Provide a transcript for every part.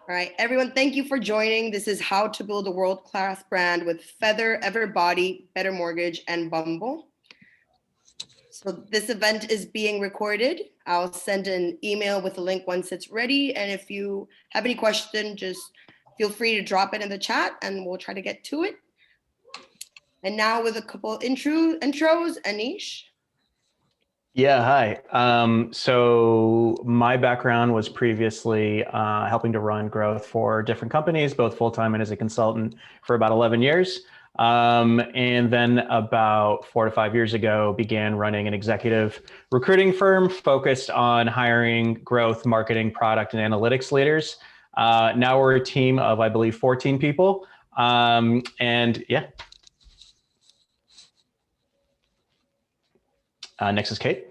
All right, everyone, thank you for joining. This is How to Build a World-Class Brand with Feather, Everbody, Better Mortgage, and Bumble. So this event is being recorded. I'll send an email with a link once it's ready. And if you have any question, just feel free to drop it in the chat and we'll try to get to it. And now with a couple intros, Anish. Yeah, hi. So my background was previously helping to run growth for different companies, both full-time and as a consultant for about 11 years. And then about 4 to 5 years ago, began running an executive recruiting firm focused on hiring growth, marketing, product, and analytics leaders. Now we're a team of, I believe, 14 people. And yeah. Next is Kate.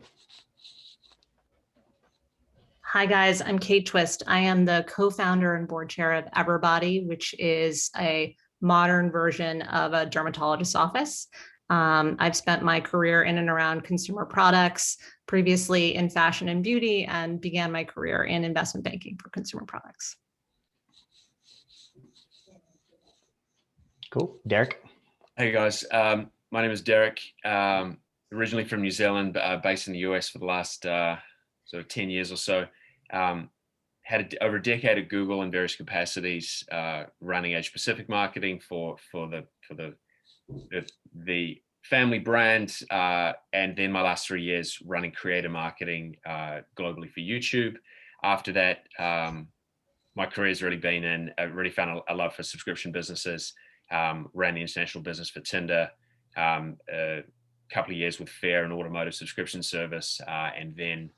Hi guys, I'm Kate Twist. I am the co-founder and board chair of Everbody, which is a modern version of a dermatologist's office. I've spent my career in and around consumer products, previously in fashion and beauty, and began my career in investment banking for consumer products. Cool. Derek. Hey guys, my name is Derek, originally from New Zealand, based in the US for the last sort of 10 years or so. Had over a decade at Google in various capacities, running Asia Pacific marketing for the family brand, and then my last 3 years running creator marketing globally for YouTube. After that, my career's really been in. I really found a love for subscription businesses. Ran the international business for Tinder, a couple of years with Fair, an automotive subscription service, and then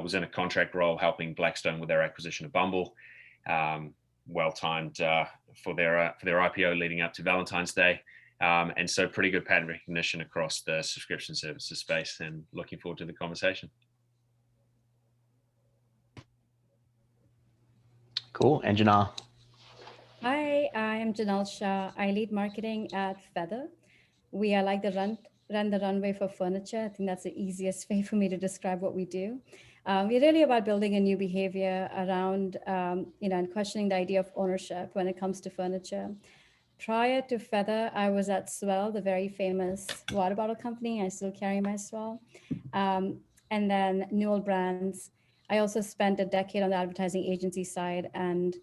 was in a contract role helping Blackstone with their acquisition of Bumble. Well timed for their IPO leading up to Valentine's Day, and so pretty good pattern recognition across the subscription services space. And looking forward to the conversation. Cool. And Janelle. Hi, I am Janelle Shah. I lead marketing at Feather. We are like the run the runway for furniture. I think that's the easiest way for me to describe what we do. We're really about building a new behavior around, and questioning the idea of ownership when it comes to furniture. Prior to Feather, I was at Swell, the very famous water bottle company. I still carry my Swell. And then Newell Brands. I also spent a decade on the advertising agency side, and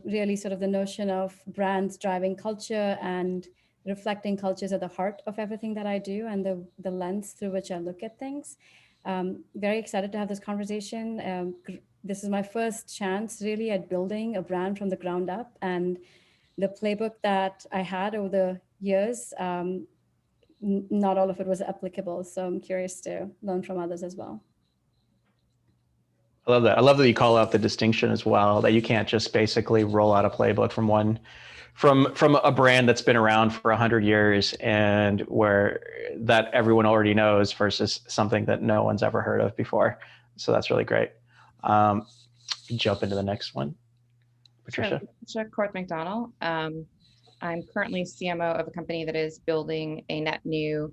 really sort of the notion of brands driving culture and reflecting cultures at the heart of everything that I do, and the lens through which I look at things. Very excited to have this conversation. This is my first chance really at building a brand from the ground up, and the playbook that I had over the years, not all of it was applicable. So I'm curious to learn from others as well. I love that. I love that you call out the distinction as well, that you can't just basically roll out a playbook from a brand that's been around for 100 years and where that everyone already knows versus something that no one's ever heard of before. So that's really great. Jump into the next one. Patricia. Sure. Court McDonald. I'm currently CMO of a company that is building a net new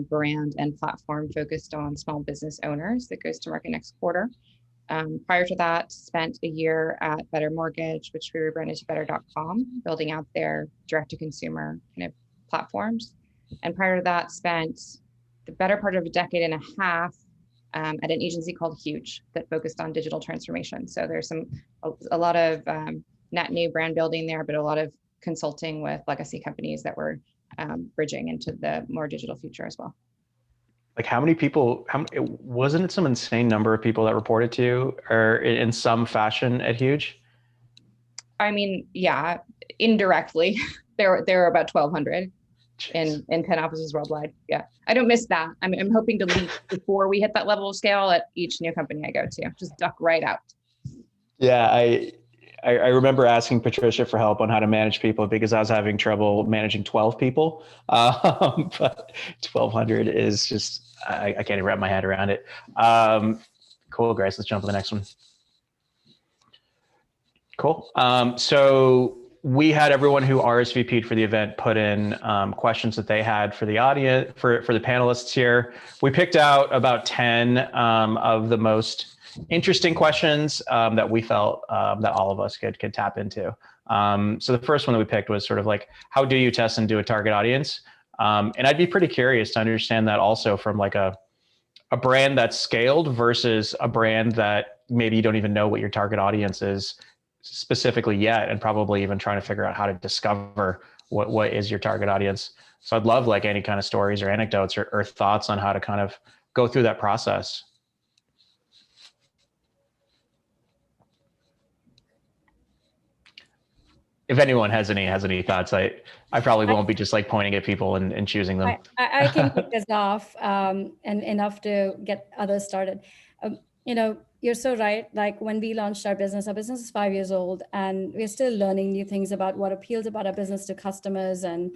brand and platform focused on small business owners that goes to market next quarter. Prior to that, spent a year at Better Mortgage, which we rebranded to better.com, building out their direct-to-consumer kind of platforms. And prior to that, spent the better part of a decade and a half at an agency called Huge that focused on digital transformation. So there's a lot of net new brand building there, but a lot of consulting with legacy companies that were bridging into the more digital future as well. Like how many people, wasn't it some insane number of people that reported to you or in some fashion at Huge? I mean, yeah, indirectly, there were about 1,200 in 10 offices worldwide. Yeah, I don't miss that. I'm hoping to leave before we hit that level of scale at each new company I go to, just duck right out. Yeah, I remember asking Patricia for help on how to manage people because I was having trouble managing 12 people. But 1,200 is just, I can't even wrap my head around it. Cool, guys, let's jump to the next one. Cool. So we had everyone who RSVP'd for the event put in questions that they had for the audience, for the panelists here. We picked out about 10 of the most interesting questions that we felt that all of us could tap into. So the first one that we picked was sort of like, how do you test and do a target audience? And I'd be pretty curious to understand that also from like a brand that's scaled versus a brand that maybe you don't even know what your target audience is specifically yet, and probably even trying to figure out how to discover what is your target audience. So I'd love like any kind of stories or anecdotes or thoughts on how to kind of go through that process. If anyone has any thoughts, I probably won't be just like pointing at people and choosing them. I can kick this off and enough to get others started. You know, you're so right. Like when we launched our business is 5 years old, and we're still learning new things about what appeals about our business to customers and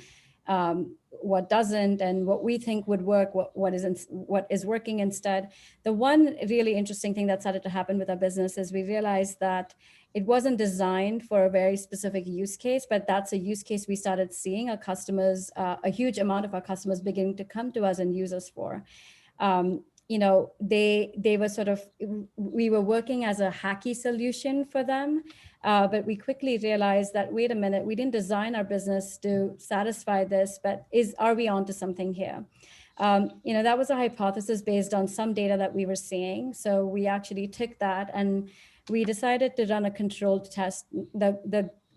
what doesn't, and what we think would work, what is working instead. The one really interesting thing that started to happen with our business is we realized that it wasn't designed for a very specific use case, but that's a use case we started seeing our customers, a huge amount of our customers beginning to come to us and use us for. You know, they were sort of, we were working as a hacky solution for them, but we quickly realized that, wait a minute, we didn't design our business to satisfy this, but are we onto something here? You know, that was a hypothesis based on some data that we were seeing. So we actually took that and we decided to run a controlled test.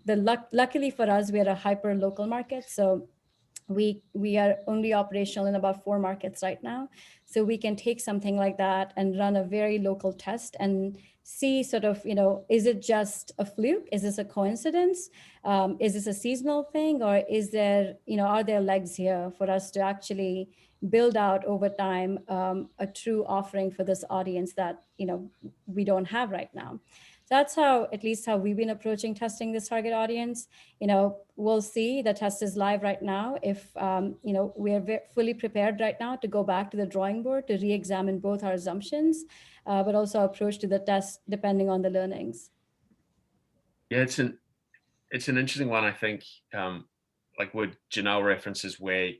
Luckily for us, we are a hyper local market. So we are only operational in about 4 markets right now. So we can take something like that and run a very local test and see sort of, you know, is it just a fluke? Is this a coincidence? Is this a seasonal thing? Or is there, you know, are there legs here for us to actually build out over time a true offering for this audience that, you know, we don't have right now? That's how, at least how we've been approaching testing this target audience. You know, we'll see. The test is live right now. If, you know, we're fully prepared right now to go back to the drawing board to re-examine both our assumptions, but also our approach to the test depending on the learnings. Yeah, it's an interesting one. I think, like what Janelle references, where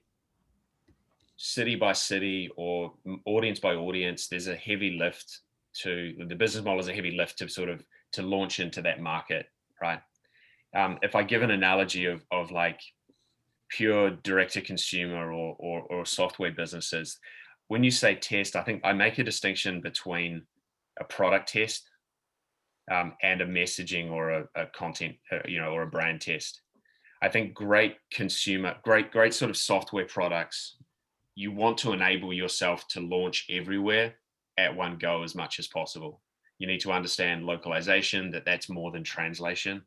city by city or audience by audience, there's a heavy lift to the business model is a heavy lift to sort of to launch into that market, right? If I give an analogy of like pure direct to consumer or software businesses, when you say test, I think I make a distinction between a product test and a messaging or a content, you know, or a brand test. I think great sort of software products, you want to enable yourself to launch everywhere at one go as much as possible. You need to understand localization, that's more than translation.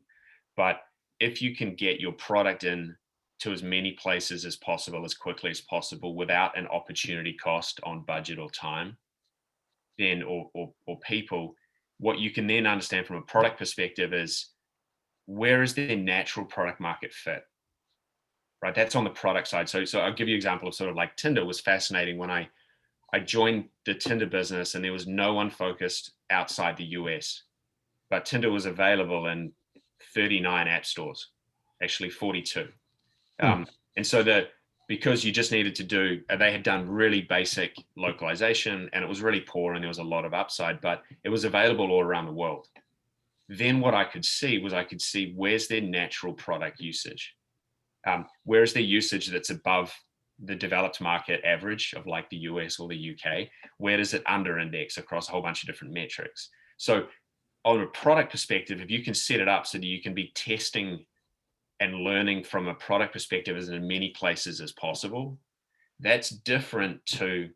But if you can get your product in to as many places as possible, as quickly as possible, without an opportunity cost on budget or time, then or people, what you can then understand from a product perspective is where is their natural product market fit, right? That's on the product side. So I'll give you an example of sort of like Tinder was fascinating when I joined the Tinder business and there was no one focused outside the US, but Tinder was available in 39 app stores, actually 42. And so because you just needed to they had done really basic localization and it was really poor and there was a lot of upside, but it was available all around the world. Then what I could see where's their natural product usage? Where's their usage that's above the developed market average of like the US or the UK? Where does it under index across a whole bunch of different metrics? So on a product perspective, if you can set it up so that you can be testing and learning from a product perspective as in many places as possible, that's different to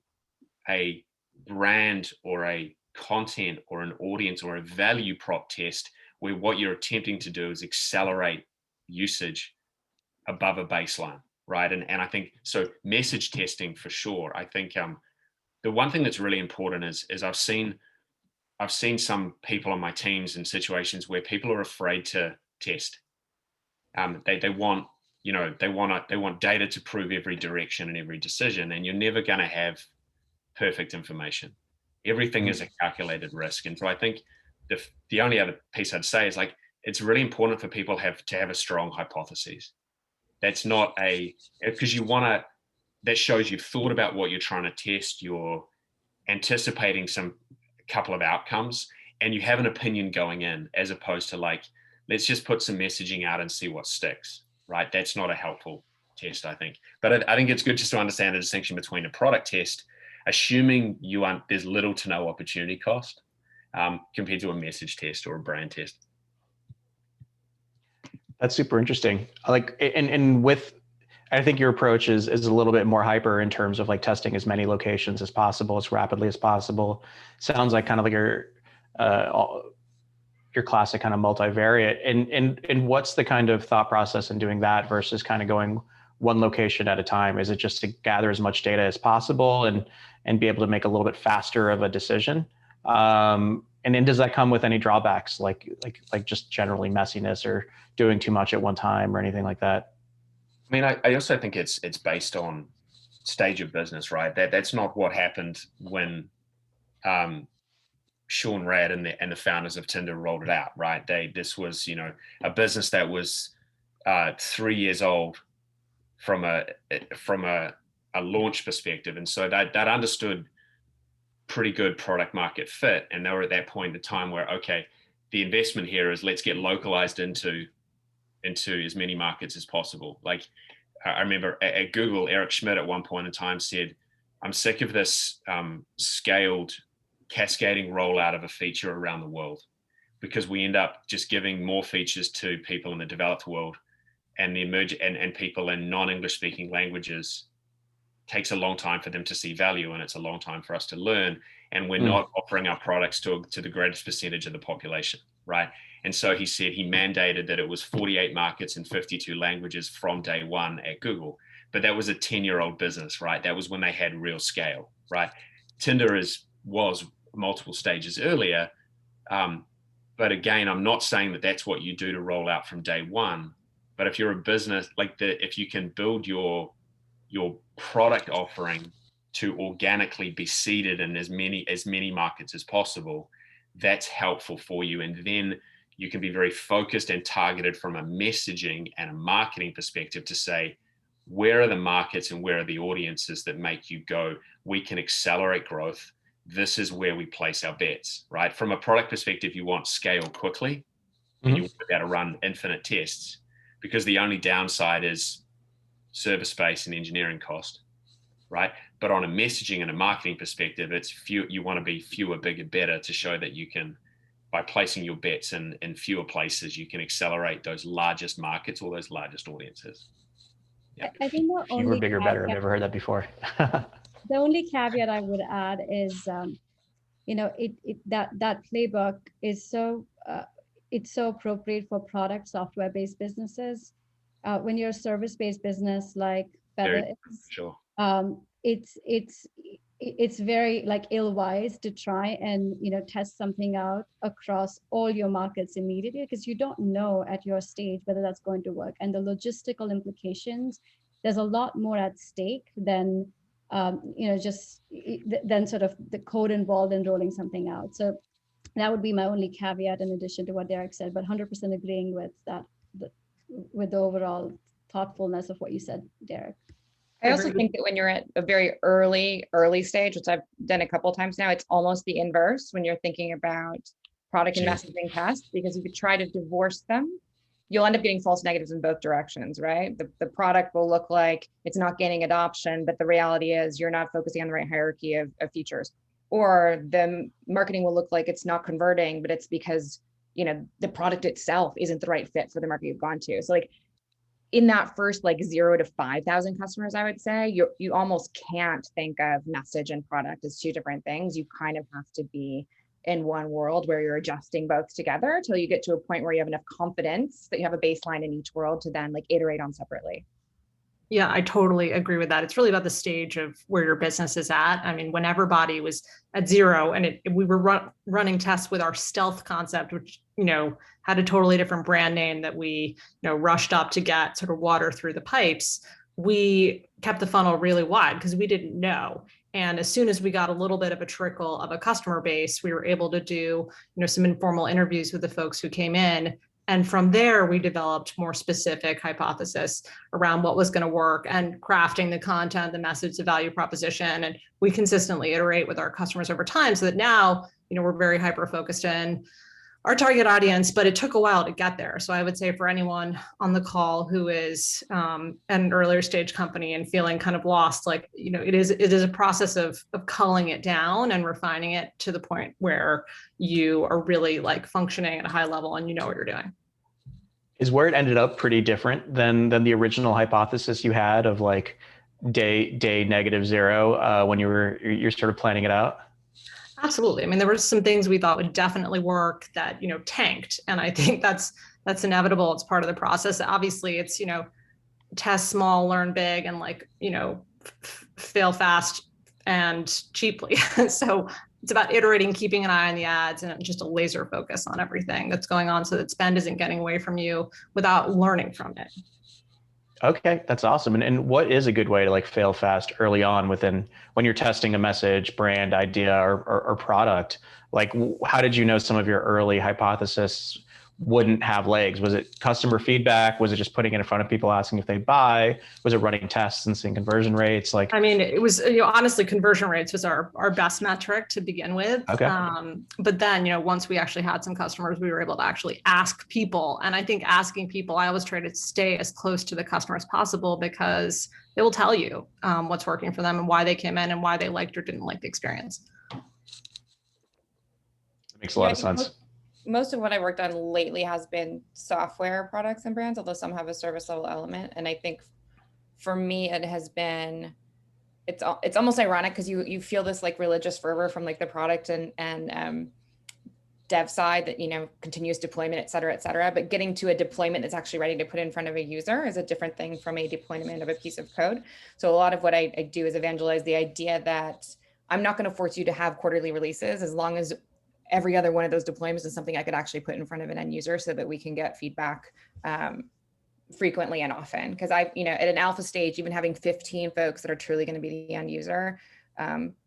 a brand or a content or an audience or a value prop test where what you're attempting to do is accelerate usage above a baseline, right? And I think, so message testing for sure. I think the one thing that's really important is I've seen some people on my teams in situations where people are afraid to test. They want, you know, they want data to prove every direction and every decision, and you're never going to have perfect information. Everything is a calculated risk. And so I think the only other piece I'd say is like, it's really important for people to have a strong hypothesis. That's not because that shows you've thought about what you're trying to test, you're anticipating some couple of outcomes, and you have an opinion going in, as opposed to like, let's just put some messaging out and see what sticks, right? That's not a helpful test, I think. But I think it's good just to understand the distinction between a product test, assuming there's little to no opportunity cost, compared to a message test or a brand test. That's super interesting. Like, and with, I think your approach is a little bit more hyper in terms of like testing as many locations as possible, as rapidly as possible. Sounds like kind of like your classic kind of multivariate. And what's the kind of thought process in doing that versus kind of going one location at a time? Is it just to gather as much data as possible and be able to make a little bit faster of a decision? And then does that come with any drawbacks, like just generally messiness or doing too much at one time or anything like that? I mean, I also think it's based on stage of business, right? That's not what happened when Sean Rad and the founders of Tinder rolled it out, right? This was, a business that was 3 years old from a launch perspective, and so that understood pretty good product market fit, and they were at that point in time where, okay, the investment here is let's get localized into as many markets as possible. Like I remember at Google, Eric Schmidt at one point in time said, I'm sick of this scaled cascading rollout of a feature around the world, because we end up just giving more features to people in the developed world, and and people in non-English speaking languages takes a long time for them to see value, and it's a long time for us to learn, and we're not offering our products to the greatest percentage of the population, right? And so he said he mandated that it was 48 markets and 52 languages from day one at Google. But that was a 10-year-old business, right? That was when they had real scale, right? Tinder was multiple stages earlier. But again, I'm not saying that that's what you do to roll out from day one. But if you're a business, if you can build your product offering to organically be seeded in as many markets as possible, that's helpful for you. And then you can be very focused and targeted from a messaging and a marketing perspective to say, where are the markets and where are the audiences that make you go, we can accelerate growth. This is where we place our bets, right? From a product perspective, you want scale quickly, and you want to be able to run infinite tests, because the only downside is server space and engineering cost, right? But on a messaging and a marketing perspective, you want to be fewer, bigger, better, to show that you can, by placing your bets in fewer places, you can accelerate those largest markets or those largest audiences. Yeah. I think the Fewer, only bigger, better. I've never heard that before. the only caveat I would add is, that playbook is it's so appropriate for product software-based businesses. When you're a service-based business like Feather is, sure. It's very like ill-wise to try and test something out across all your markets immediately, because you don't know at your stage whether that's going to work, and the logistical implications, there's a lot more at stake than than sort of the code involved in rolling something out. So that would be my only caveat in addition to what Derek said, but 100% agreeing with that, with the overall thoughtfulness of what you said, Derek. I also think that when you're at a very early stage, which I've done a couple of times now, it's almost the inverse when you're thinking about product and messaging tests, because if you try to divorce them, you'll end up getting false negatives in both directions, right? The product will look like it's not gaining adoption, but the reality is you're not focusing on the right hierarchy of features. Or the marketing will look like it's not converting, but it's because, the product itself isn't the right fit for the market you've gone to. So like in that first 0 to 5,000 customers, I would say you almost can't think of message and product as two different things. You kind of have to be in one world where you're adjusting both together till you get to a point where you have enough confidence that you have a baseline in each world to then iterate on separately. Yeah, I totally agree with that. It's really about the stage of where your business is at. I mean, when Everbody was at 0 and we were running tests with our stealth concept, which, had a totally different brand name that we, rushed up to get sort of water through the pipes, we kept the funnel really wide because we didn't know. And as soon as we got a little bit of a trickle of a customer base, we were able to do, some informal interviews with the folks who came in. And from there, we developed more specific hypothesis around what was going to work and crafting the content, the message, the value proposition. And we consistently iterate with our customers over time so that now we're very hyper focused in our target audience, but it took a while to get there. So I would say for anyone on the call who is at an earlier stage company and feeling kind of lost, like, it is a process of culling it down and refining it to the point where you are really like functioning at a high level and you know what you're doing. Is where it ended up pretty different than the original hypothesis you had of like day -0 when you're sort of planning it out? Absolutely. I mean, there were some things we thought would definitely work that, tanked. And I think that's inevitable. It's part of the process. Obviously, it's, test small, learn big, and like, fail fast and cheaply. So it's about iterating, keeping an eye on the ads, and just a laser focus on everything that's going on so that spend isn't getting away from you without learning from it. Okay, that's awesome. And what is a good way to like fail fast early on when you're testing a message, brand, idea, or product? Like, how did you know some of your early hypothesis wouldn't have legs? Was it customer feedback? Was it just putting it in front of people asking if they buy? Was it running tests and seeing conversion rates? Like, I mean, it was, honestly, conversion rates was our best metric to begin with. Okay. But then, once we actually had some customers, we were able to actually ask people. And I think asking people, I always try to stay as close to the customer as possible because they will tell you what's working for them and why they came in and why they liked or didn't like the experience. That makes a lot of sense. Most of what I worked on lately has been software products and brands, although some have a service level element. And I think for me, it has been, it's almost ironic because you feel this like religious fervor from like the product and dev side that, continuous deployment, et cetera, but getting to a deployment that's actually ready to put in front of a user is a different thing from a deployment of a piece of code. So a lot of what I do is evangelize the idea that I'm not going to force you to have quarterly releases as long as every other one of those deployments is something I could actually put in front of an end user so that we can get feedback frequently and often. Because at an alpha stage, even having 15 folks that are truly going to be the end user,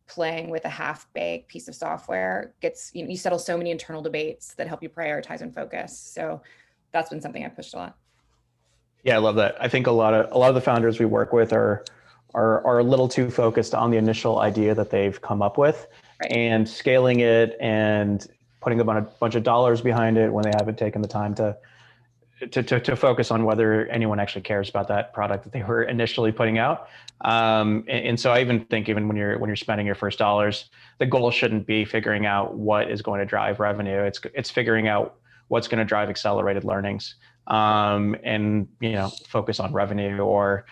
playing with a half-baked piece of software gets, you settle so many internal debates that help you prioritize and focus. So that's been something I've pushed a lot. Yeah, I love that. I think a lot of the founders we work with are a little too focused on the initial idea that they've come up with. Right. And scaling it and putting a bunch of dollars behind it when they haven't taken the time to focus on whether anyone actually cares about that product that they were initially putting out. And so I even think when you're spending your first dollars, the goal shouldn't be figuring out what is going to drive revenue. It's figuring out what's going to drive accelerated learnings, and focus on revenue or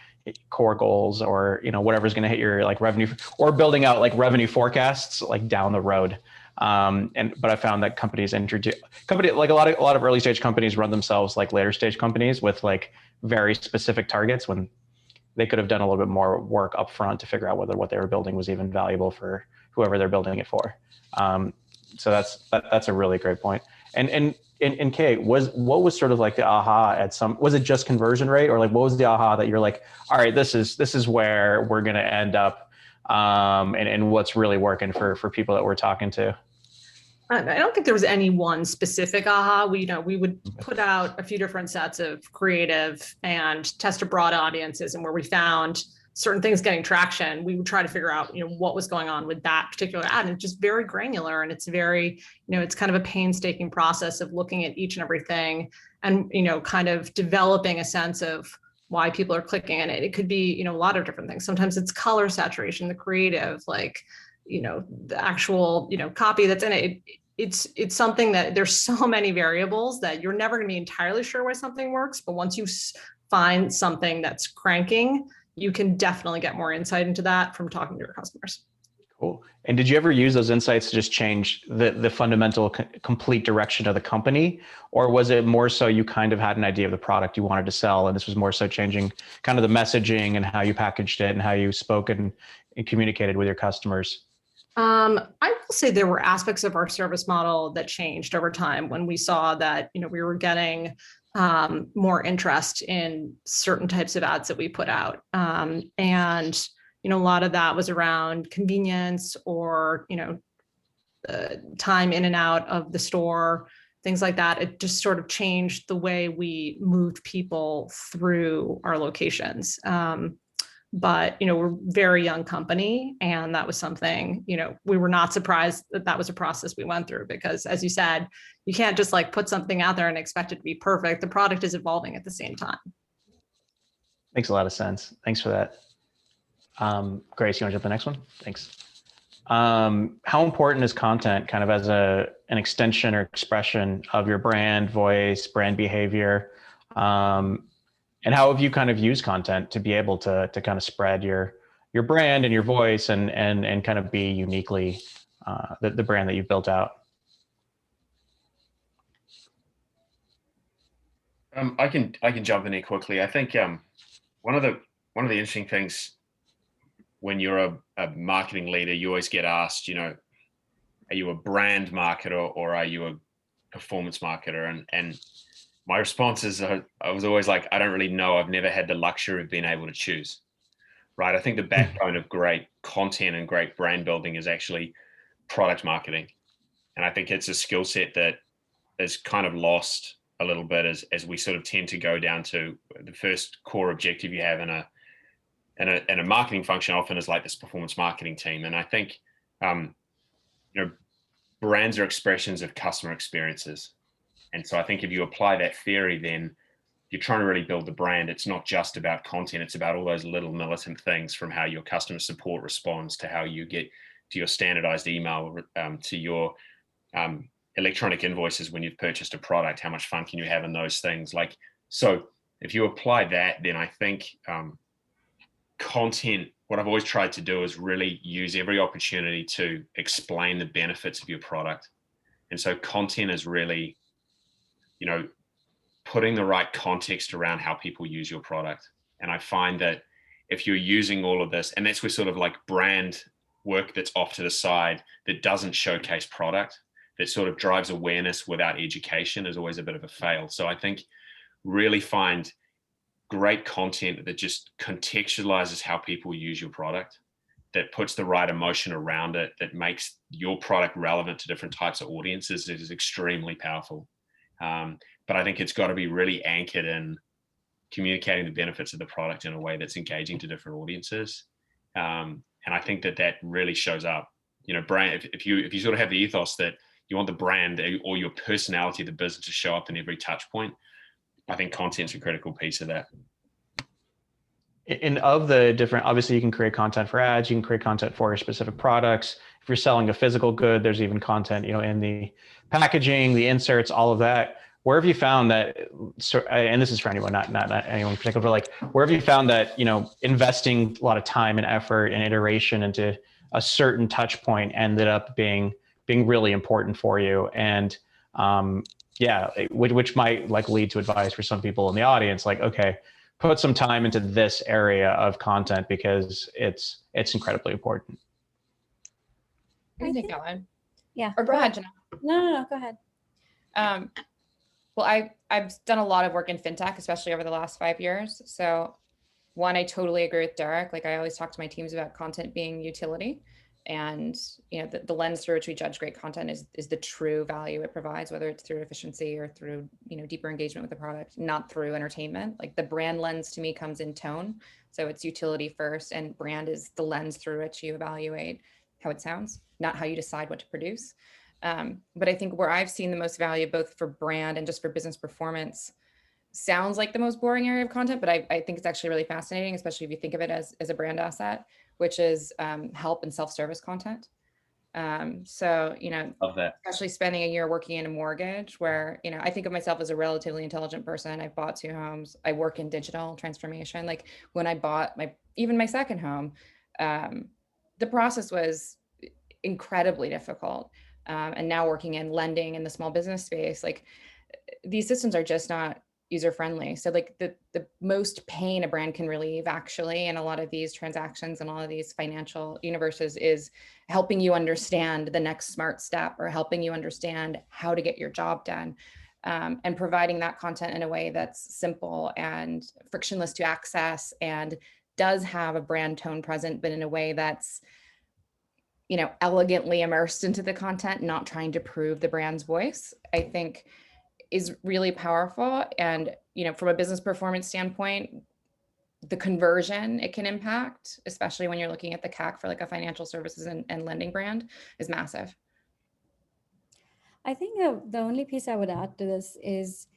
core goals or whatever's going to hit your like revenue, or building out like revenue forecasts like down the road. But I found that companies like a lot of early stage companies run themselves like later stage companies with like very specific targets when they could have done a little bit more work up front to figure out whether what they were building was even valuable for whoever they're building it for. So that's a really great point. And Kate, what was sort of like the aha was it just conversion rate, or like what was the aha that you're like, all right, this is where we're going to end up, and what's really working for people that we're talking to? I don't think there was any one specific aha. We would put out a few different sets of creative and test a broad audiences, and where we found certain things getting traction, we would try to figure out, what was going on with that particular ad. And it's just very granular, and it's very, it's kind of a painstaking process of looking at each and everything and, kind of developing a sense of why people are clicking in it. It could be, a lot of different things. Sometimes it's color saturation, the creative, like, the actual, copy that's in it. It's something that there's so many variables that you're never going to be entirely sure why something works. But once you find something that's cranking, you can definitely get more insight into that from talking to your customers. Cool. And did you ever use those insights to just change the fundamental complete direction of the company? Or was it more so you kind of had an idea of the product you wanted to sell, and this was more so changing kind of the messaging and how you packaged it and how you spoke and communicated with your customers? I will say there were aspects of our service model that changed over time when we saw that, we were getting more interest in certain types of ads that we put out. And, a lot of that was around convenience or, time in and out of the store, things like that. It just sort of changed the way we moved people through our locations. but, we're a very young company. And that was something, we were not surprised that that was a process we went through, because as you said, you can't just like put something out there and expect it to be perfect. The product is evolving at the same time. Makes a lot of sense. Thanks for that. Grace, you want to jump to the next one? Thanks. How important is content kind of as an extension or expression of your brand voice, brand behavior? And how have you kind of used content to be able to kind of spread your brand and your voice and kind of be uniquely the brand that you've built out? I can jump in here quickly. I think one of the interesting things when you're a marketing leader, you always get asked, are you a brand marketer or are you a performance marketer? And my response is I was always like, I don't really know. I've never had the luxury of being able to choose, right? I think the backbone of great content and great brand building is actually product marketing. And I think it's a skill set that is kind of lost a little bit as we sort of tend to go down to the first core objective you have in a marketing function often is like this performance marketing team. And I think, brands are expressions of customer experiences. And so I think if you apply that theory, then you're trying to really build the brand. It's not just about content. It's about all those little militant things, from how your customer support responds to how you get to your standardized email, to your electronic invoices when you've purchased a product. How much fun can you have in those things? Like, so if you apply that, then I think content, what I've always tried to do is really use every opportunity to explain the benefits of your product. And so content is really, putting the right context around how people use your product. And I find that if you're using all of this, and that's where sort of like brand work that's off to the side, that doesn't showcase product, that sort of drives awareness without education, is always a bit of a fail. So I think really find great content that just contextualizes how people use your product, that puts the right emotion around it, that makes your product relevant to different types of audiences, is extremely powerful. But I think it's got to be really anchored in communicating the benefits of the product in a way that's engaging to different audiences. And I think that really shows up. Brand, if you sort of have the ethos that you want the brand or your personality of the business to show up in every touch point, I think content's a critical piece of that. And of the different, obviously you can create content for ads, you can create content for your specific products. If you're selling a physical good, there's even content, in the packaging, the inserts, all of that. Where have you found that, and this is for anyone, not anyone in particular, but like, where have you found that, investing a lot of time and effort and iteration into a certain touch point ended up being really important for you? And which might like lead to advice for some people in the audience, like, okay, put some time into this area of content because it's incredibly important. I think that one. Yeah. Or go ahead, Jenna. No, go ahead. Well, I've done a lot of work in fintech, especially over the last 5 years. So one, I totally agree with Derek. Like, I always talk to my teams about content being utility. And, the lens through which we judge great content is the true value it provides, whether it's through efficiency or through, deeper engagement with the product, not through entertainment. Like, the brand lens to me comes in tone. So it's utility first, and brand is the lens through which you evaluate how it sounds, not how you decide what to produce. But I think where I've seen the most value, both for brand and just for business performance, sounds like the most boring area of content, but I think it's actually really fascinating, especially if you think of it as a brand asset, which is help and self-service content. So, Love that. especially spending a year working in a mortgage where, I think of myself as a relatively intelligent person. I've bought 2 homes. I work in digital transformation. Like, when I bought my second home, the process was incredibly difficult. And now working in lending in the small business space, like, these systems are just not user-friendly. So like the most pain a brand can relieve actually in a lot of these transactions and all of these financial universes is helping you understand the next smart step, or helping you understand how to get your job done, and providing that content in a way that's simple and frictionless to access, and does have a brand tone present, but in a way that's elegantly immersed into the content, not trying to prove the brand's voice, I think is really powerful. And, from a business performance standpoint, the conversion it can impact, especially when you're looking at the CAC for like a financial services and lending brand, is massive. I think the only piece I would add to this is,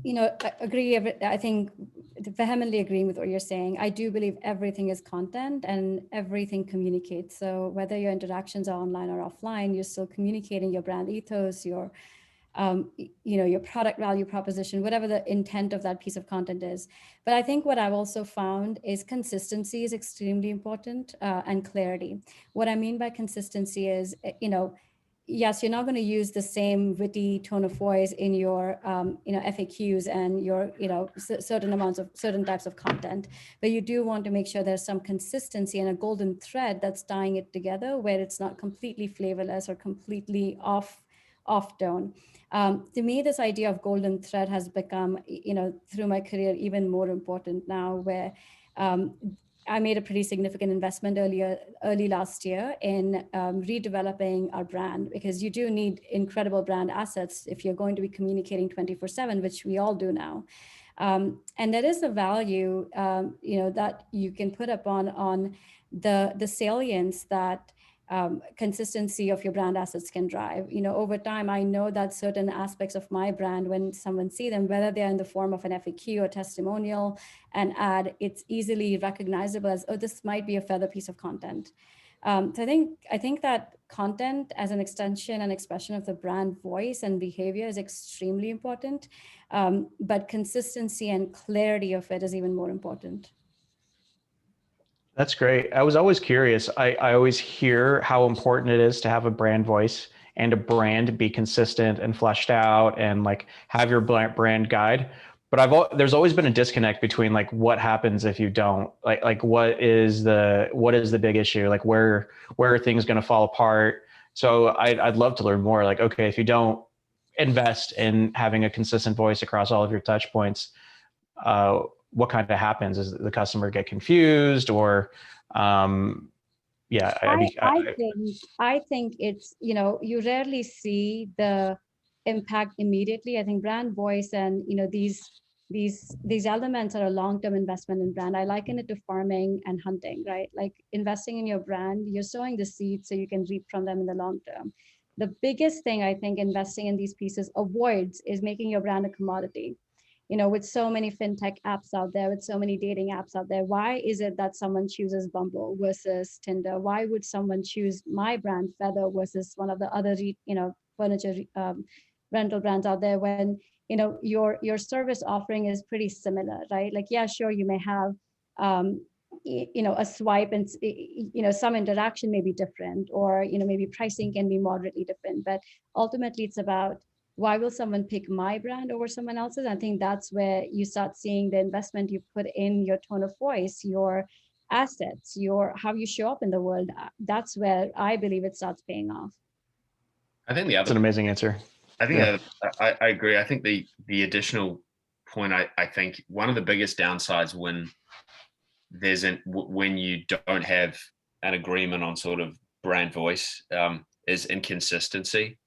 I agree. I think vehemently agreeing with what you're saying. I do believe everything is content and everything communicates. So whether your interactions are online or offline, you're still communicating your brand ethos, your your product value proposition, whatever the intent of that piece of content is. But I think what I've also found is consistency is extremely important, and clarity. What I mean by consistency is, yes, you're not going to use the same witty tone of voice in your, FAQs and your, certain types of content, but you do want to make sure there's some consistency and a golden thread that's tying it together, where it's not completely flavorless or completely off tone. To me, this idea of golden thread has become, through my career, even more important now, where I made a pretty significant investment early last year in redeveloping our brand, because you do need incredible brand assets if you're going to be communicating 24/7, which we all do now. And there is a value, that you can put upon on the salience that consistency of your brand assets can drive. Over time, I know that certain aspects of my brand, when someone see them, whether they're in the form of an FAQ or testimonial, an ad, it's easily recognizable as, oh, this might be a Feather piece of content. So I think that content as an extension and expression of the brand voice and behavior is extremely important, but consistency and clarity of it is even more important. That's great. I was always curious. I always hear how important it is to have a brand voice and a brand be consistent and fleshed out and like have your brand guide. But there's always been a disconnect between like what happens if you don't, like what is the big issue? Like where are things going to fall apart? So I'd love to learn more. Like, okay, if you don't invest in having a consistent voice across all of your touch points, what kind of happens? Is the customer get confused or, yeah. I think it's, you rarely see the impact immediately. I think brand voice and, these elements are a long-term investment in brand. I liken it to farming and hunting, right? Like investing in your brand, you're sowing the seeds so you can reap from them in the long term. The biggest thing I think investing in these pieces avoids is making your brand a commodity. With so many fintech apps out there, with so many dating apps out there, why is it that someone chooses Bumble versus Tinder? Why would someone choose my brand Feather versus one of the other, furniture rental brands out there, when, your service offering is pretty similar, right? Like, yeah, sure, you may have, a swipe and, some interaction may be different, or, maybe pricing can be moderately different, but ultimately it's about, why will someone pick my brand over someone else's? I think that's where you start seeing the investment you put in your tone of voice, your assets, how you show up in the world. That's where I believe it starts paying off. I think That's an amazing answer. I think I agree. I think the additional point, I think one of the biggest downsides when you don't have an agreement on sort of brand voice is inconsistency.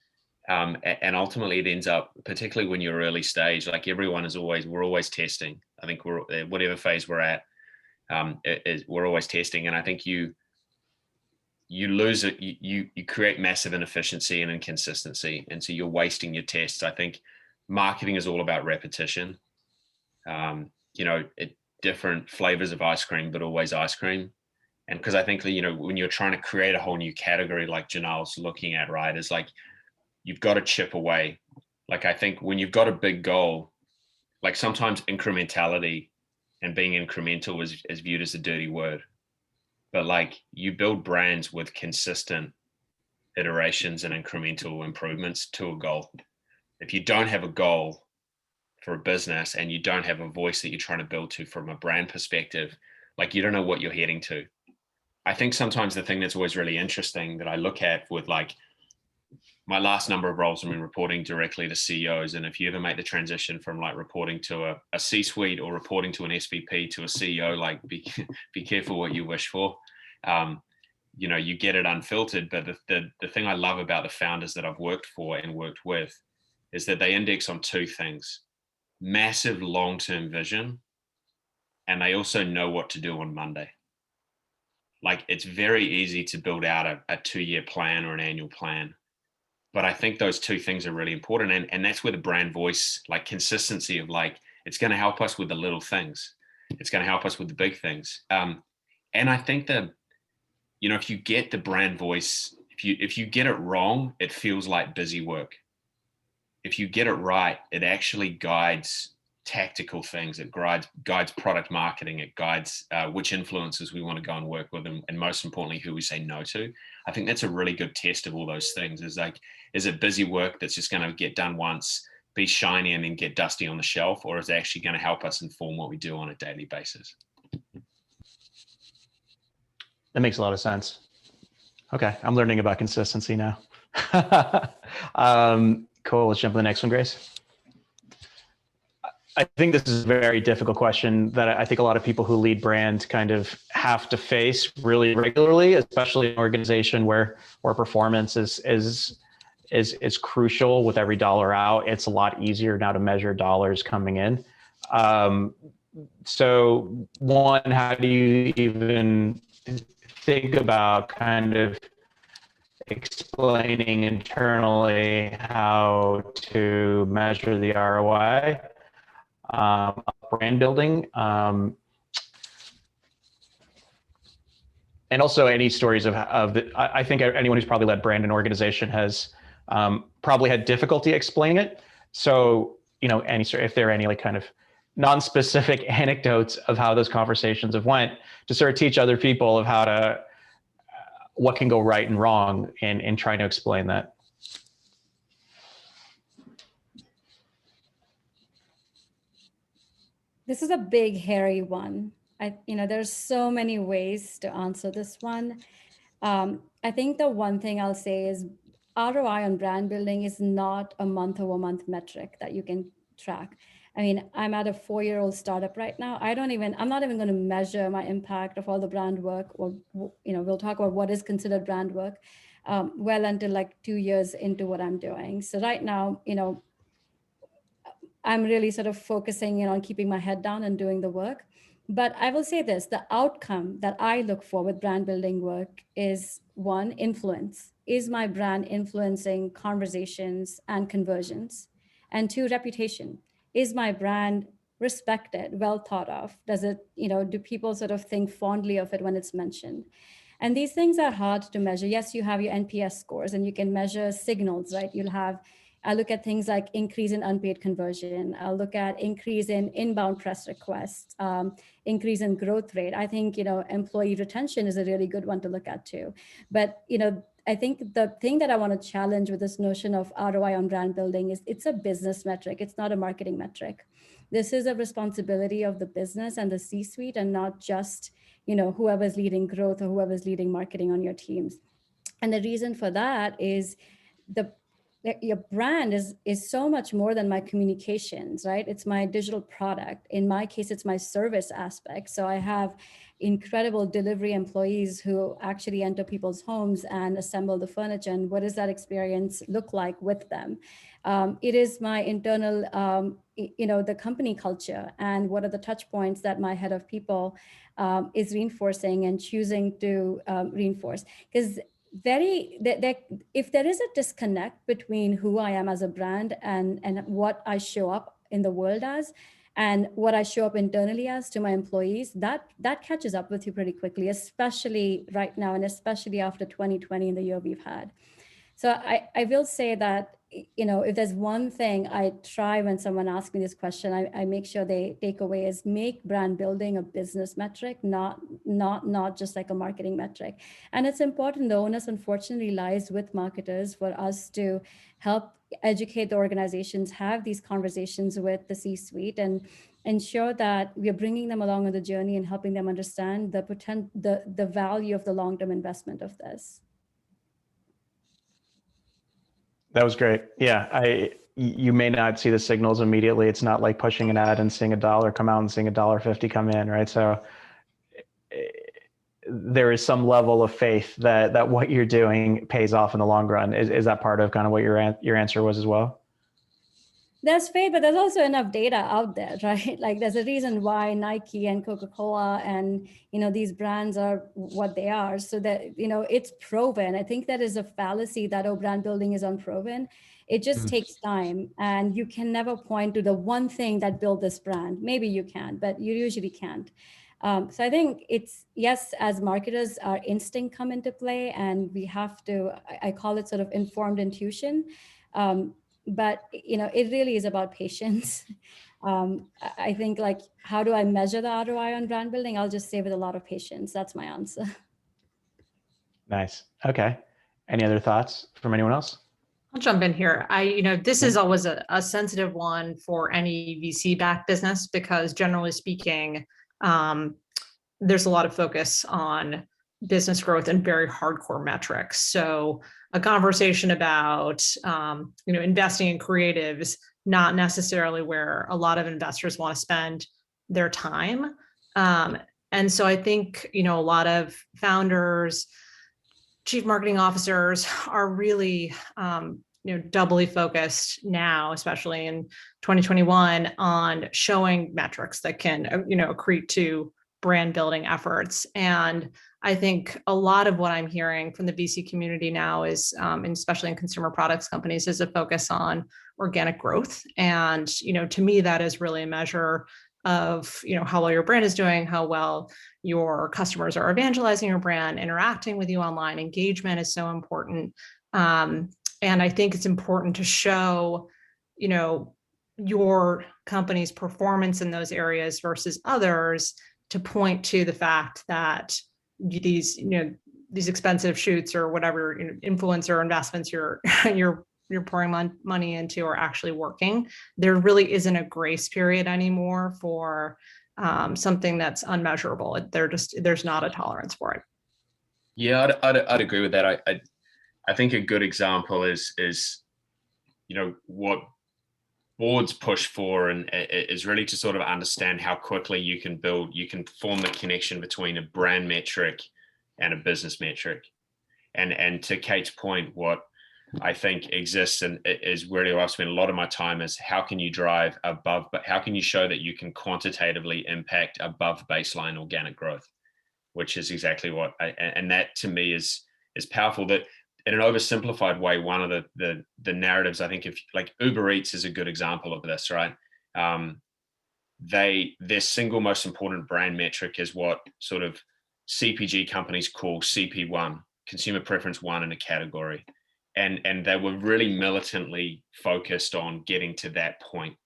And ultimately it ends up, particularly when you're early stage, like we're always testing. I think whatever phase we're at, we're always testing. And I think you lose it, you create massive inefficiency and inconsistency. And so you're wasting your tests. I think marketing is all about repetition. Different flavors of ice cream, but always ice cream. And because I think, when you're trying to create a whole new category, like Janelle's looking at, right, is like, you've got to chip away. Like, I think when you've got a big goal, like sometimes incrementality and being incremental is viewed as a dirty word, but like you build brands with consistent iterations and incremental improvements to a goal. If you don't have a goal for a business and you don't have a voice that you're trying to build to from a brand perspective, like you don't know what you're heading to. I think sometimes the thing that's always really interesting that I look at with like my last number of roles, I've been reporting directly to CEOs. And if you ever make the transition from like reporting to a C-suite or reporting to an SVP to a CEO, like be careful what you wish for. You get it unfiltered. But the thing I love about the founders that I've worked for and worked with is that they index on two things: massive long-term vision and they also know what to do on Monday. Like, it's very easy to build out a 2-year plan or an annual plan. But I think those two things are really important. And that's where the brand voice, like consistency of like, it's going to help us with the little things. It's going to help us with the big things. And I think that, if you get the brand voice, if you get it wrong, it feels like busy work. If you get it right, it actually guides tactical things. It guides product marketing. It guides which influencers we want to go and work with, and most importantly, who we say no to. I think that's a really good test of all those things. Is it busy work that's just going to get done once, be shiny, and then get dusty on the shelf, or is it actually going to help us inform what we do on a daily basis? That makes a lot of sense. Okay, I'm learning about consistency now. Cool, let's jump to the next one, Grace. I think this is a very difficult question that I think a lot of people who lead brand kind of have to face really regularly, especially in an organization where performance is crucial with every dollar out. It's a lot easier now to measure dollars coming in. So one, how do you even think about kind of explaining internally how to measure the ROI? Brand building, and also any stories of I think anyone who's probably led brand and organization has probably had difficulty explaining it. So, if there are any like kind of non-specific anecdotes of how those conversations have went to sort of teach other people of how to, what can go right and wrong in trying to explain that. This is a big, hairy one. There's so many ways to answer this one. I think the one thing I'll say is ROI on brand building is not a month-over-month metric that you can track. I mean, I'm at a 4-year-old startup right now. I'm not even going to measure my impact of all the brand work, or, we'll talk about what is considered brand work well until like 2 years into what I'm doing. So right now, I'm really sort of focusing on keeping my head down and doing the work. But I will say this, the outcome that I look for with brand building work is, one, influence. Is my brand influencing conversations and conversions? And two, reputation. Is my brand respected, well thought of? Does it, do people sort of think fondly of it when it's mentioned? And these things are hard to measure. Yes, you have your NPS scores and you can measure signals, right? I look at things like increase in unpaid conversion. I'll look at increase in inbound press requests, increase in growth rate. I think, employee retention is a really good one to look at too. But, I think the thing that I want to challenge with this notion of ROI on brand building is it's a business metric. It's not a marketing metric. This is a responsibility of the business and the C-suite, and not just, whoever's leading growth or whoever's leading marketing on your teams. And the reason for that is your brand is so much more than my communications, right? It's my digital product. In my case, it's my service aspect. So I have incredible delivery employees who actually enter people's homes and assemble the furniture. And what does that experience look like with them? It is my internal, the company culture, and what are the touch points that my head of people is reinforcing and choosing to reinforce. Because if there is a disconnect between who I am as a brand and what I show up in the world as, and what I show up internally as to my employees, that catches up with you pretty quickly, especially right now, and especially after 2020 and the year we've had. So I will say that, if there's one thing I try when someone asks me this question, I make sure they take away is make brand building a business metric, not just like a marketing metric. And it's important, the onus unfortunately lies with marketers for us to help educate the organizations, have these conversations with the C-suite, and ensure that we are bringing them along on the journey and helping them understand the value of the long-term investment of this. That was great. Yeah, you may not see the signals immediately. It's not like pushing an ad and seeing $1 come out and seeing $1.50 come in, right? So there is some level of faith that what you're doing pays off in the long run. Is that part of kind of what your answer was as well? There's faith, but there's also enough data out there, right? Like there's a reason why Nike and Coca-Cola and, these brands are what they are. So that, it's proven. I think that is a fallacy that, oh, brand building is unproven. It just takes time, and you can never point to the one thing that built this brand. Maybe you can, but you usually can't. So I think it's, yes, as marketers, our instinct come into play, and we have to, I call it sort of informed intuition. But it really is about patience. I think, like, how do I measure the ROI on brand building? I'll just say with a lot of patience. That's my answer. Nice. Okay. Any other thoughts from anyone else? I'll jump in here. This is always a sensitive one for any VC-backed business, because generally speaking, there's a lot of focus on business growth and very hardcore metrics. So a conversation about, investing in creative is not necessarily where a lot of investors want to spend their time. And so I think, a lot of founders, chief marketing officers are really, doubly focused now, especially in 2021, on showing metrics that can, accrete to brand building efforts. And I think a lot of what I'm hearing from the VC community now is, and especially in consumer products companies, is a focus on organic growth. And, to me, that is really a measure of, how well your brand is doing, how well your customers are evangelizing your brand, interacting with you online. Engagement is so important. And I think it's important to show, your company's performance in those areas versus others, to point to the fact that these expensive shoots or whatever influencer investments you're pouring money into are actually working. There really isn't a grace period anymore for something that's unmeasurable. There's not a tolerance for it. Yeah, I'd agree with that. I think a good example is what boards push for, and is really to sort of understand how quickly you can form the connection between a brand metric and a business metric. And to Kate's point, what I think exists and is really where I've spent a lot of my time is how can you drive above, but how can you show that you can quantitatively impact above baseline organic growth, which is exactly what and that to me is powerful. That in an oversimplified way, one of the narratives, I think, if like Uber Eats is a good example of this, right? Their single most important brand metric is what sort of CPG companies call CP1, consumer preference one in a category. And they were really militantly focused on getting to that point.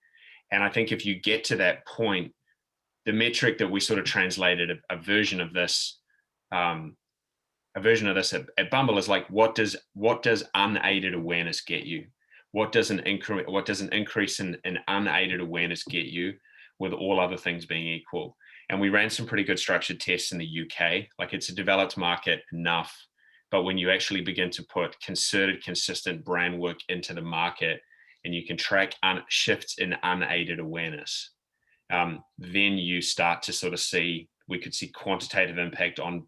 And I think if you get to that point, the metric that we sort of translated a version of this at Bumble is like, what does unaided awareness get you? What does an increase in unaided awareness get you, with all other things being equal? And we ran some pretty good structured tests in the UK. Like, it's a developed market enough, but when you actually begin to put concerted, consistent brand work into the market, and you can track shifts in unaided awareness, then you start to sort of we could see quantitative impact on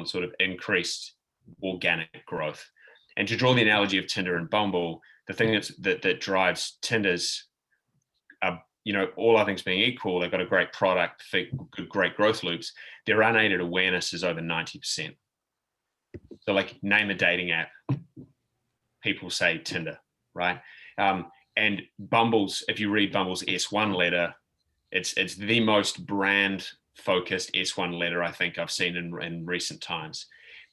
sort of increased organic growth. And to draw the analogy of Tinder and Bumble, the thing that drives Tinder's, all other things being equal, they've got a great product, great growth loops. Their unaided awareness is over 90%. So, like, name a dating app, people say Tinder, right? And Bumble's, if you read Bumble's S1 letter, it's the most brand focused S1 letter I think I've seen in recent times,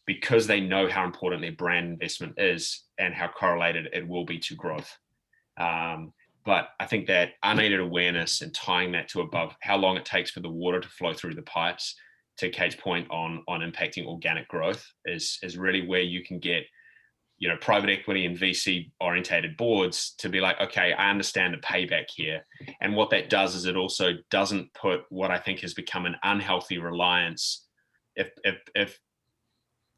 because they know how important their brand investment is and how correlated it will be to growth. But I think that unaided awareness and tying that to above how long it takes for the water to flow through the pipes, to Kate's point on impacting organic growth, is really where you can get, private equity and VC orientated boards to be like, okay, I understand the payback here. And what that does is it also doesn't put what I think has become an unhealthy reliance. If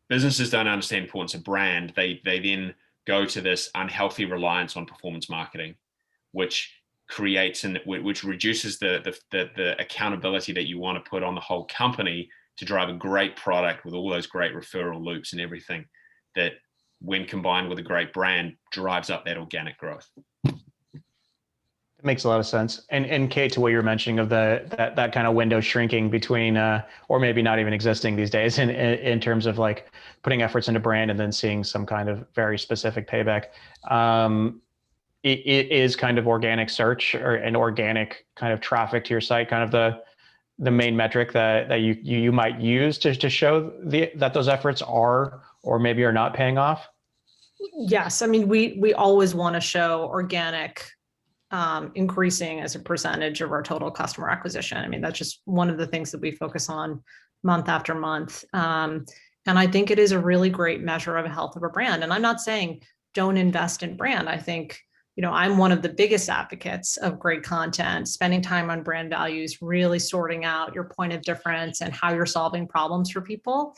businesses don't understand the importance of brand, they then go to this unhealthy reliance on performance marketing, which creates which reduces the accountability that you want to put on the whole company to drive a great product with all those great referral loops and everything, that when combined with a great brand drives up that organic growth. Makes a lot of sense. And Kate, to what you were mentioning of that kind of window shrinking between, or maybe not even existing these days in terms of like putting efforts into brand and then seeing some kind of very specific payback. It is kind of organic search or an organic kind of traffic to your site, kind of the main metric that you might use to show that those efforts are or maybe are not paying off. Yes, I mean, we always want to show organic increasing as a percentage of our total customer acquisition. I mean, that's just one of the things that we focus on month after month. And I think it is a really great measure of the health of a brand. And I'm not saying don't invest in brand. I think, I'm one of the biggest advocates of great content, spending time on brand values, really sorting out your point of difference and how you're solving problems for people.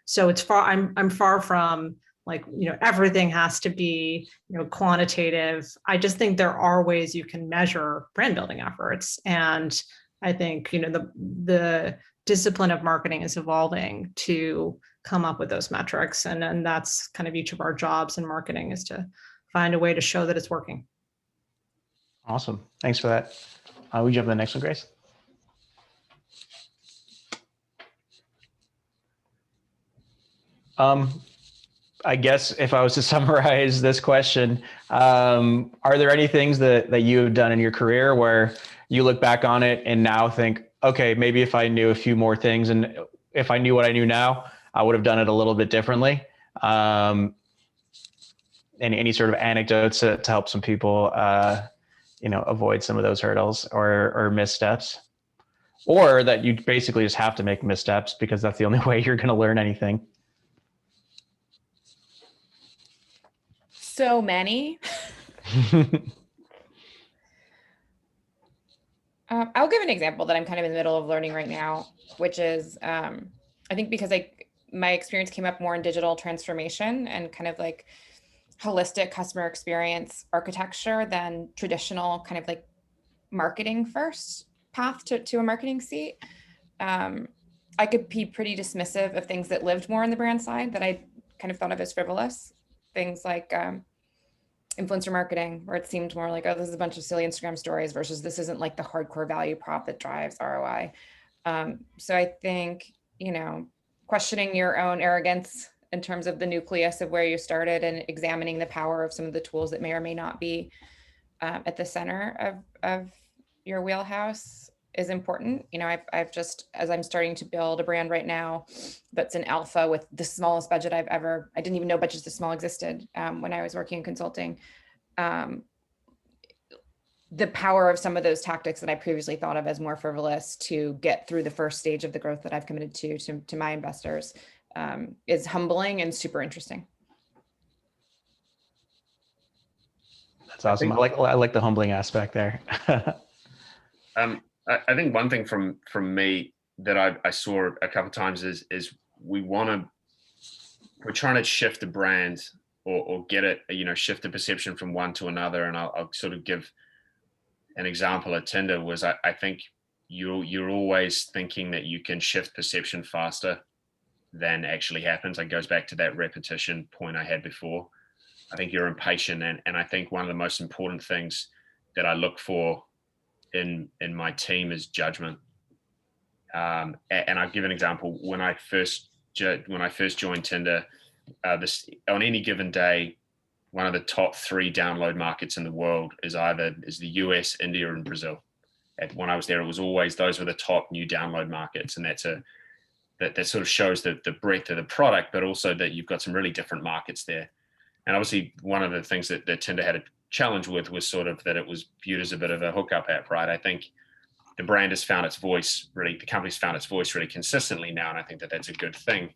So I'm far from like, everything has to be, quantitative. I just think there are ways you can measure brand building efforts. And I think, the discipline of marketing is evolving to come up with those metrics. And that's kind of each of our jobs in marketing, is to find a way to show that it's working. Awesome. Thanks for that. We jump to the next one, Grace. I guess if I was to summarize this question, are there any things that you have done in your career where you look back on it and now think, okay, maybe if I knew a few more things and if I knew what I knew now, I would have done it a little bit differently? Any sort of anecdotes to help some people, avoid some of those hurdles or missteps, or that you basically just have to make missteps because that's the only way you're going to learn anything? So many. I'll give an example that I'm kind of in the middle of learning right now, which is, I think because my experience came up more in digital transformation and kind of like holistic customer experience architecture than traditional kind of like marketing first path to a marketing seat. I could be pretty dismissive of things that lived more on the brand side that I kind of thought of as frivolous. Things like influencer marketing, where it seemed more like, oh, this is a bunch of silly Instagram stories versus this isn't like the hardcore value prop that drives ROI. So I think, questioning your own arrogance in terms of the nucleus of where you started and examining the power of some of the tools that may or may not be at the center of your wheelhouse is important. I've just, as I'm starting to build a brand right now that's an alpha with the smallest budget I didn't even know budgets this small existed when I was working in consulting. The power of some of those tactics that I previously thought of as more frivolous to get through the first stage of the growth that I've committed to my investors is humbling and super interesting. That's awesome. I like the humbling aspect there. I think one thing from me that I saw a couple of times is we're trying to shift the brand or get it, shift the perception from one to another. And I'll sort of give an example at Tinder was I think you're always thinking that you can shift perception faster than actually happens. It goes back to that repetition point I had before. I think you're impatient. And I think one of the most important things that I look for in my team is judgment. And I'll give an example. When I first joined Tinder, on any given day, one of the top 3 download markets in the world is the US, India, and Brazil. And when I was there, it was always those were the top new download markets, and that sort of shows the breadth of the product, but also that you've got some really different markets there. And obviously, one of the things that Tinder had a challenge with was sort of that it was viewed as a bit of a hookup app, right? I think the brand has found its voice really, the company's found its voice really consistently now, and I think that that's a good thing.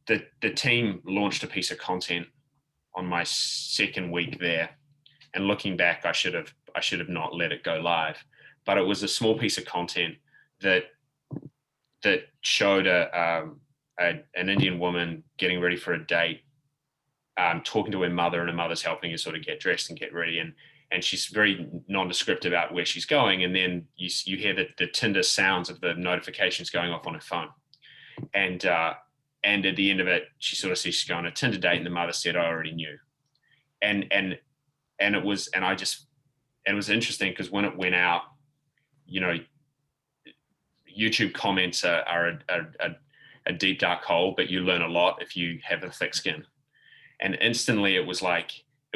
The team launched a piece of content on my second week there, and looking back, I should have not let it go live, but it was a small piece of content that showed an Indian woman getting ready for a date, talking to her mother, and her mother's helping her sort of get dressed and get ready, and she's very nondescript about where she's going, and then you hear the Tinder sounds of the notifications going off on her phone, and at the end of it, she sort of sees she's going on a Tinder date, and the mother said, "I already knew," and and it was interesting because when it went out, you know, YouTube comments are a deep dark hole, but you learn a lot if you have a thick skin. And instantly it was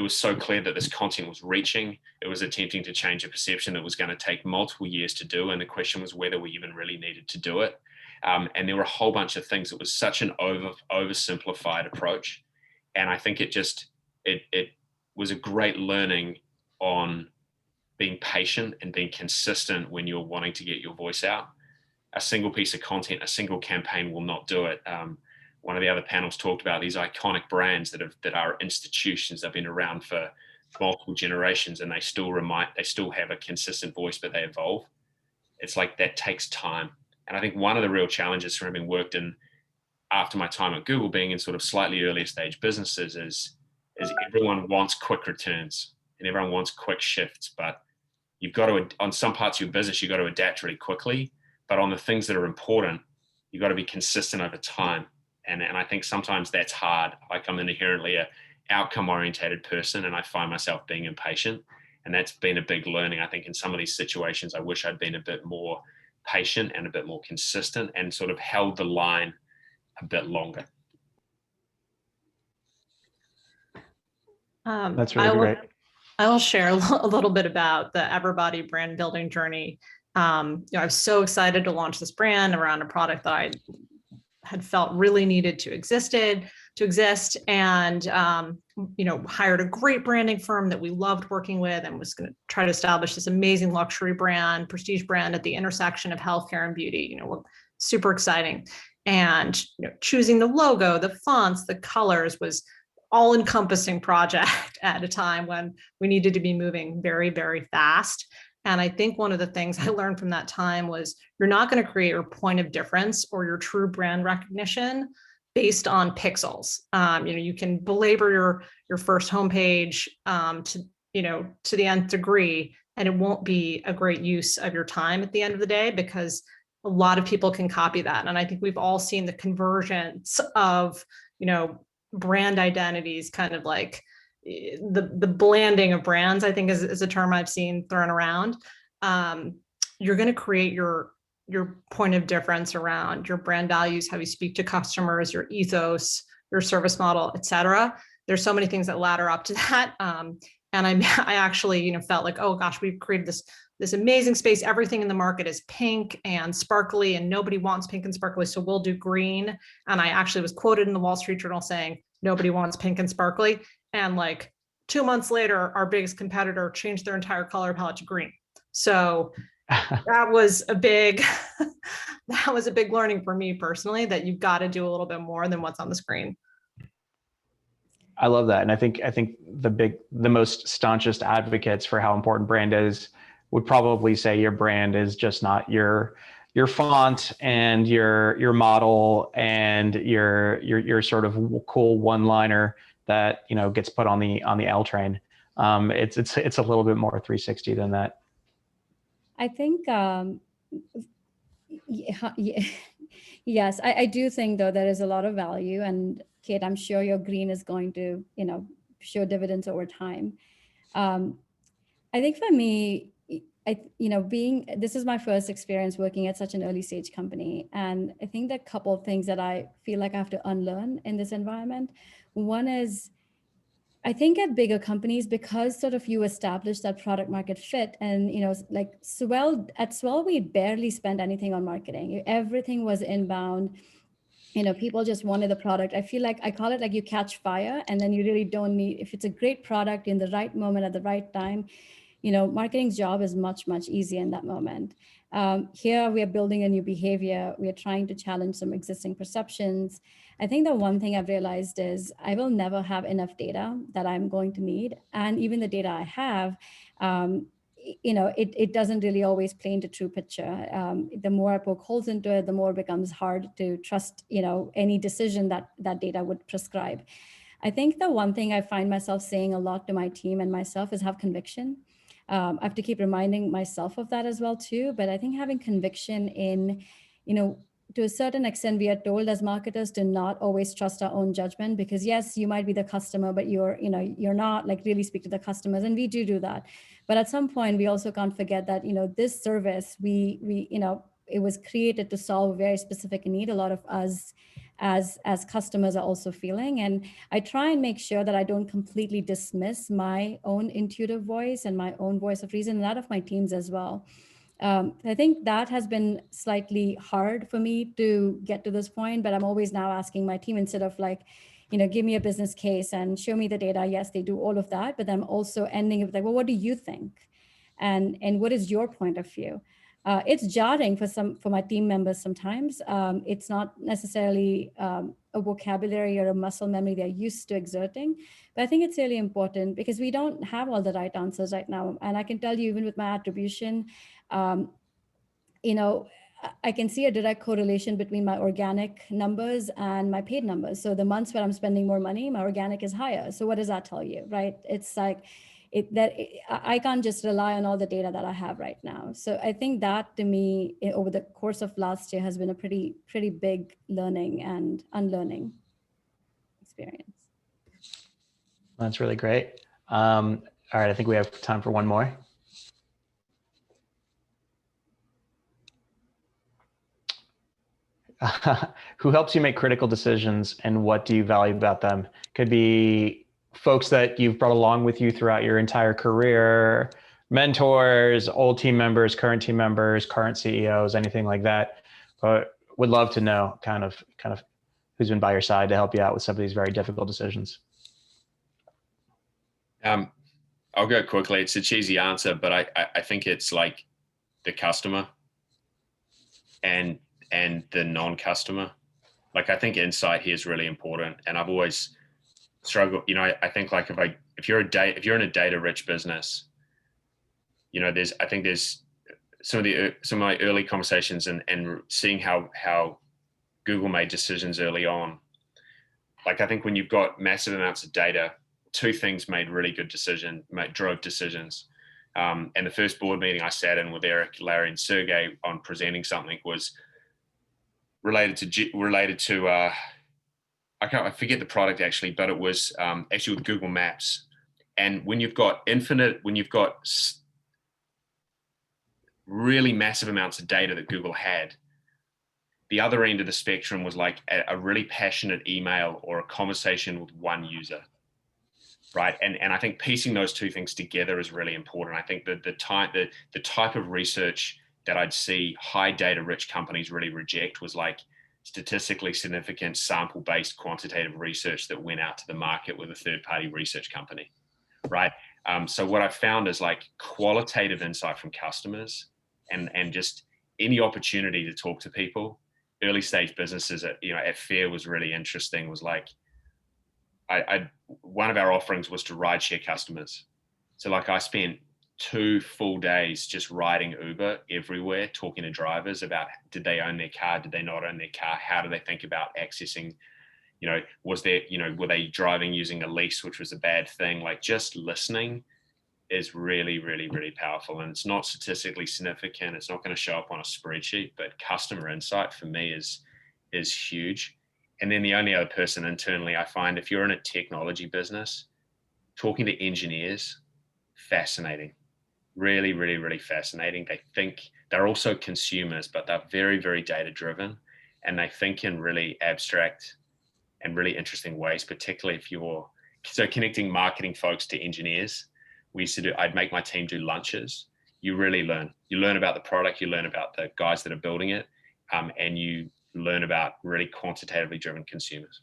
so clear that this content was reaching. It was attempting to change a perception that was going to take multiple years to do. And the question was whether we even really needed to do it. And there were a whole bunch of things. It was such an oversimplified approach. And I think it was a great learning on being patient and being consistent when you're wanting to get your voice out. A single piece of content, a single campaign will not do it. One of the other panels talked about these iconic brands that are institutions that have been around for multiple generations, and they still have a consistent voice, but they evolve. It's like that takes time. And I think one of the real challenges from having worked in, after my time at Google, being in sort of slightly earlier stage businesses, is everyone wants quick returns and everyone wants quick shifts, but you've got to, on some parts of your business, you've got to adapt really quickly. But on the things that are important, you've got to be consistent over time. And I think sometimes that's hard. Like, I'm an inherently a outcome oriented person, and I find myself being impatient. And that's been a big learning. I think in some of these situations, I wish I'd been a bit more patient and a bit more consistent and sort of held the line a bit longer. That's really great. I will share a little bit about the Everbody brand building journey. I was so excited to launch this brand around a product that I had felt really needed to exist, and hired a great branding firm that we loved working with, and was going to try to establish this amazing luxury brand, prestige brand at the intersection of healthcare and beauty. Super exciting. And choosing the logo, the fonts, the colors was all-encompassing project at a time when we needed to be moving very, very fast. And I think one of the things I learned from that time was you're not going to create your point of difference or your true brand recognition based on pixels. You can belabor your first homepage to the nth degree, and it won't be a great use of your time at the end of the day, because a lot of people can copy that. And I think we've all seen the convergence of brand identities, kind of like the blanding of brands, I think is a term I've seen thrown around. You're going to create your point of difference around your brand values, how you speak to customers, your ethos, your service model, et cetera. There's so many things that ladder up to that. And I actually, felt like, oh gosh, we've created this amazing space. Everything in the market is pink and sparkly, and nobody wants pink and sparkly, so we'll do green. And I actually was quoted in the Wall Street Journal saying, nobody wants pink and sparkly. And like 2 months later, our biggest competitor changed their entire color palette to green. So that was a big learning for me personally, that you've got to do a little bit more than what's on the screen. I love that. And I think the most staunchest advocates for how important brand is would probably say your brand is just not your font and your model and your sort of cool one-liner that gets put on the L train. It's a little bit more 360 than that. I think yes, I do think though there is a lot of value, and Kate, I'm sure your green is going to show dividends over time. I think for me, this is my first experience working at such an early stage company. And I think that a couple of things that I feel like I have to unlearn in this environment. One is, I think at bigger companies, because sort of you establish that product market fit, and like Swell, we barely spent anything on marketing. Everything was inbound. People just wanted the product. I feel like I call it like you catch fire, and then you really don't need, if it's a great product in the right moment at the right time, marketing's job is much, much easier in that moment. Here we are building a new behavior. We are trying to challenge some existing perceptions. I think the one thing I've realized is I will never have enough data that I'm going to need. And even the data I have, it doesn't really always paint a true picture. The more I poke holes into it, the more it becomes hard to trust, any decision that data would prescribe. I think the one thing I find myself saying a lot to my team and myself is have conviction. I have to keep reminding myself of that as well too. But I think having conviction in, to a certain extent, we are told as marketers to not always trust our own judgment, because yes, you might be the customer, but you're not like really speak to the customers. And we do that. But at some point, we also can't forget that, this service, it was created to solve a very specific need. A lot of us as customers are also feeling. And I try and make sure that I don't completely dismiss my own intuitive voice and my own voice of reason, and that of my teams as well. I think that has been slightly hard for me to get to this point, but I'm always now asking my team, instead of like, give me a business case and show me the data. Yes, they do all of that, but I'm also ending with like, well, what do you think? And what is your point of view? It's jarring for my team members sometimes. It's not necessarily a vocabulary or a muscle memory they're used to exerting, but I think it's really important because we don't have all the right answers right now. And I can tell you, even with my attribution, I can see a direct correlation between my organic numbers and my paid numbers. So the months where I'm spending more money, my organic is higher. So what does that tell you, right? It's like I can't just rely on all the data that I have right now. So I think that to me, over the course of last year, has been a pretty big learning and unlearning experience. That's really great. All right, I think we have time for one more. Who helps you make critical decisions, and what do you value about them? Could be folks that you've brought along with you throughout your entire career, mentors, old team members, current CEOs, anything like that. But would love to know kind of who's been by your side to help you out with some of these very difficult decisions. I'll go quickly. It's a cheesy answer, but I think it's like the customer and the non-customer. Like, I think insight here is really important, and I've always struggled. I think like if you're in a data-rich business, there's some of my early conversations and seeing how Google made decisions early on. Like, I think when you've got massive amounts of data, two things drove decisions. And the first board meeting I sat in with Eric, Larry, and Sergey on presenting something was related to I forget the product actually, but it was actually with Google Maps. And when you've got really massive amounts of data that Google had, the other end of the spectrum was like a really passionate email or a conversation with one user, right? And I think piecing those two things together is really important. I think that the type of research that I'd see high data rich companies really reject was like statistically significant sample-based quantitative research that went out to the market with a third-party research company, right? So what I've found is like qualitative insight from customers and just any opportunity to talk to people. Early stage businesses at Fair was really interesting. Was like, one of our offerings was to rideshare customers. So like I spent 2 full days just riding Uber everywhere, talking to drivers about, did they own their car? Did they not own their car? How do they think about accessing, were they driving using a lease, which was a bad thing? Like, just listening is really, really, really powerful. And it's not statistically significant. It's not going to show up on a spreadsheet, but customer insight for me is huge. And then the only other person internally, I find, if you're in a technology business, talking to engineers, fascinating. Really, really, really fascinating. They think they're also consumers, but they're very, very data driven, and they think in really abstract and really interesting ways, particularly so connecting marketing folks to engineers. I'd make my team do lunches. You really learn. You learn about the product, you learn about the guys that are building it, and you learn about really quantitatively driven consumers.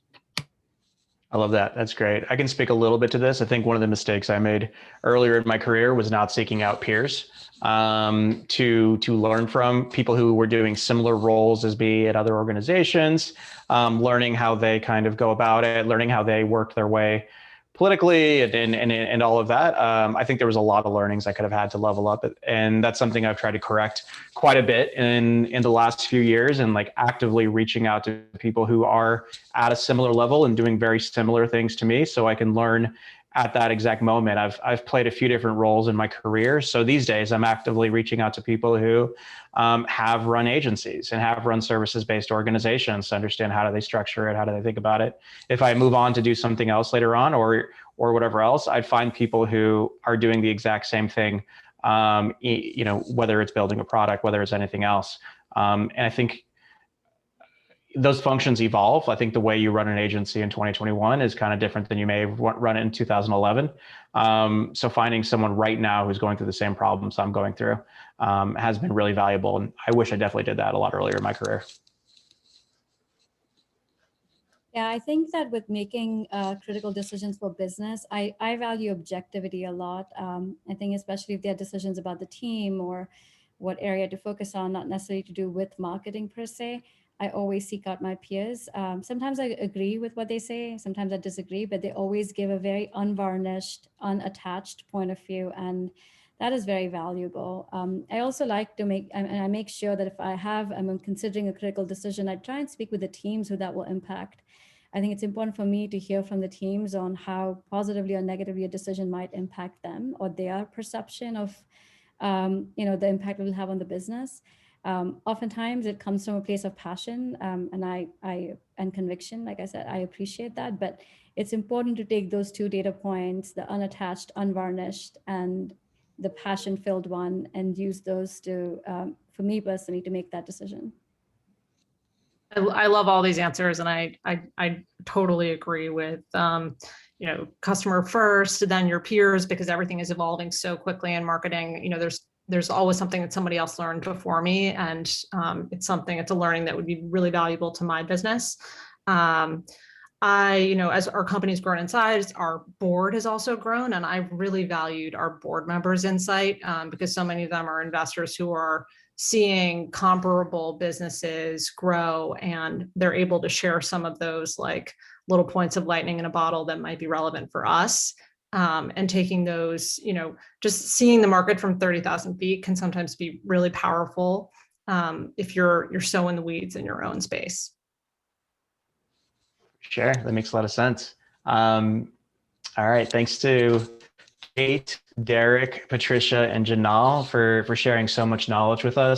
I love that. That's great. I can speak a little bit to this. I think one of the mistakes I made earlier in my career was not seeking out peers to learn from people who were doing similar roles as me at other organizations, learning how they kind of go about it, learning how they work their way politically and all of that. I think there was a lot of learnings I could have had to level up, and that's something I've tried to correct quite a bit in the last few years, and like actively reaching out to people who are at a similar level and doing very similar things to me, so I can learn at that exact moment. I've played a few different roles in my career. So these days I'm actively reaching out to people who have run agencies and have run services-based organizations to understand how do they structure it, how do they think about it. If I move on to do something else later on or whatever else, I'd find people who are doing the exact same thing, whether it's building a product, whether it's anything else. And I think those functions evolve. I think the way you run an agency in 2021 is kind of different than you may have run it in 2011. So finding someone right now who's going through the same problems I'm going through has been really valuable. And I wish I definitely did that a lot earlier in my career. Yeah, I think that with making critical decisions for business, I value objectivity a lot. I think especially if there are decisions about the team or what area to focus on, not necessarily to do with marketing per se, I always seek out my peers. Sometimes I agree with what they say, sometimes I disagree, but they always give a very unvarnished, unattached point of view. And that is very valuable. I also like to I make sure that if I'm considering a critical decision, I try and speak with the teams who that will impact. I think it's important for me to hear from the teams on how positively or negatively a decision might impact them or their perception of, the impact it will have on the business. Oftentimes it comes from a place of passion and conviction. Like I said, I appreciate that, but it's important to take those two data points, the unattached, unvarnished, and the passion-filled one, and use those to, for me personally, to make that decision. I love all these answers, and I totally agree with customer first, then your peers, because everything is evolving so quickly in marketing. There's always something that somebody else learned before me, and it's a learning that would be really valuable to my business. As our company's grown in size, our board has also grown, and I've really valued our board members' insight because so many of them are investors who are seeing comparable businesses grow, and they're able to share some of those like little points of lightning in a bottle that might be relevant for us. And taking those, just seeing the market from 30,000 feet can sometimes be really powerful if you're so in the weeds in your own space. Sure, that makes a lot of sense. All right, thanks to Kate, Derek, Patricia, and Janal for sharing so much knowledge with us.